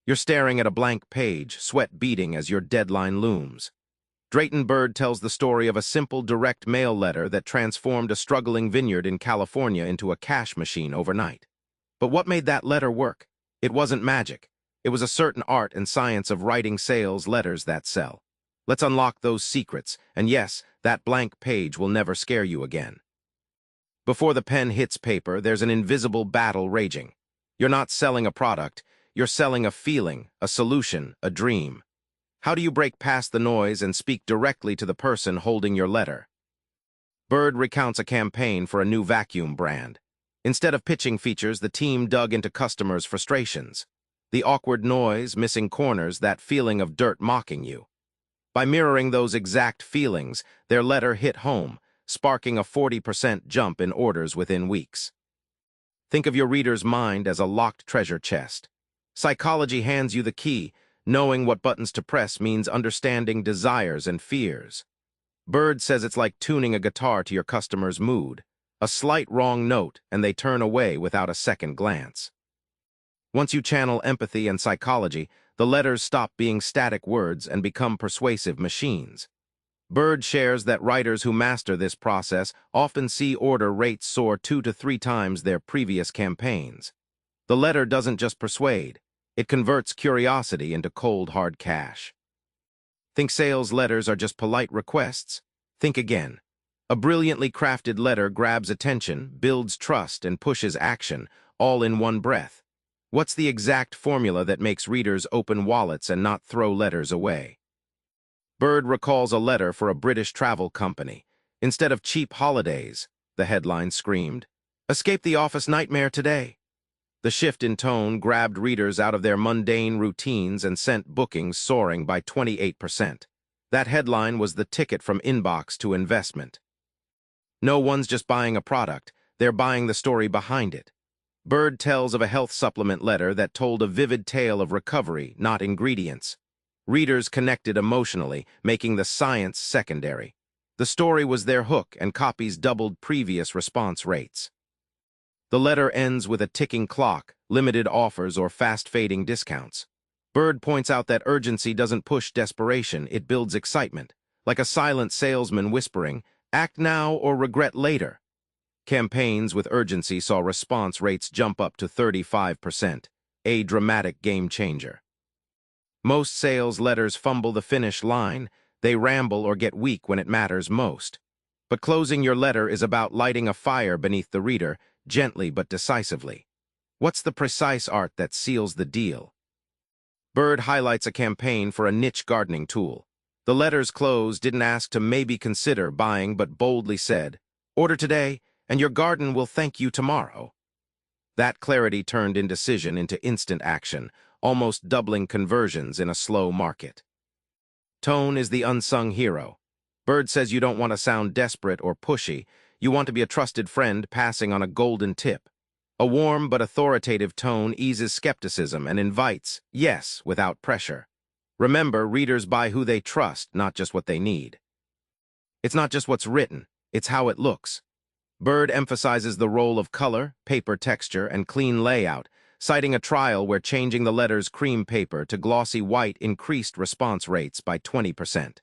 You're staring at a blank page, sweat beading as your deadline looms. Drayton Bird tells the story of a simple direct mail letter that transformed a struggling vineyard in California into a cash machine overnight. But what made that letter work? It wasn't magic. It was a certain art and science of writing sales letters that sell. Let's unlock those secrets, and yes, that blank page will never scare you again. Before the pen hits paper, there's an invisible battle raging. You're not selling a product, you're selling a feeling, a solution, a dream. How do you break past the noise and speak directly to the person holding your letter? Bird recounts a campaign for a new vacuum brand. Instead of pitching features, the team dug into customers' frustrations. The awkward noise, missing corners, that feeling of dirt mocking you. By mirroring those exact feelings, their letter hit home, sparking a 40% jump in orders within weeks. Think of your reader's mind as a locked treasure chest. Psychology hands you the key. Knowing what buttons to press means understanding desires and fears. Bird says it's like tuning a guitar to your customer's mood. A slight wrong note, and they turn away without a second glance. Once you channel empathy and psychology, the letters stop being static words and become persuasive machines. Bird shares that writers who master this process often see order rates soar 2 to 3 times their previous campaigns. The letter doesn't just persuade. It converts curiosity into cold, hard cash. Think sales letters are just polite requests? Think again. A brilliantly crafted letter grabs attention, builds trust, and pushes action, all in one breath. What's the exact formula that makes readers open wallets and not throw letters away? Bird recalls a letter for a British travel company. Instead of cheap holidays, the headline screamed, "Escape the office nightmare today." The shift in tone grabbed readers out of their mundane routines and sent bookings soaring by 28%. That headline was the ticket from inbox to investment. No one's just buying a product, they're buying the story behind it. Bird tells of a health supplement letter that told a vivid tale of recovery, not ingredients. Readers connected emotionally, making the science secondary. The story was their hook, and copies doubled previous response rates. The letter ends with a ticking clock, limited offers, or fast-fading discounts. Bird points out that urgency doesn't push desperation, it builds excitement, like a silent salesman whispering, "Act now or regret later." Campaigns with urgency saw response rates jump up to 35%, a dramatic game changer. Most sales letters fumble the finish line, they ramble or get weak when it matters most. But closing your letter is about lighting a fire beneath the reader, gently but decisively. What's the precise art that seals the deal? Bird highlights a campaign for a niche gardening tool. The letter's close didn't ask to maybe consider buying, but boldly said, "Order today, and your garden will thank you tomorrow." That clarity turned indecision into instant action, almost doubling conversions in a slow market. Tone is the unsung hero. Bird says you don't want to sound desperate or pushy, you want to be a trusted friend passing on a golden tip. A warm but authoritative tone eases skepticism and invites, yes, without pressure. Remember, readers buy who they trust, not just what they need. It's not just what's written, it's how it looks. Bird emphasizes the role of color, paper texture, and clean layout, citing a trial where changing the letter's cream paper to glossy white increased response rates by 20%.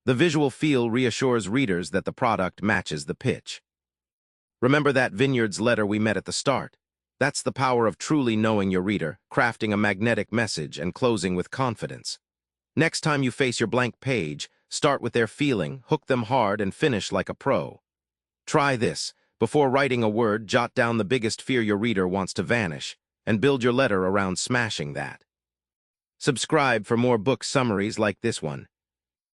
The visual feel reassures readers that the product matches the pitch. Remember that vineyard's letter we met at the start? That's the power of truly knowing your reader, crafting a magnetic message and closing with confidence. Next time you face your blank page, start with their feeling, hook them hard, and finish like a pro. Try this. Before writing a word, jot down the biggest fear your reader wants to vanish, and build your letter around smashing that. Subscribe for more book summaries like this one.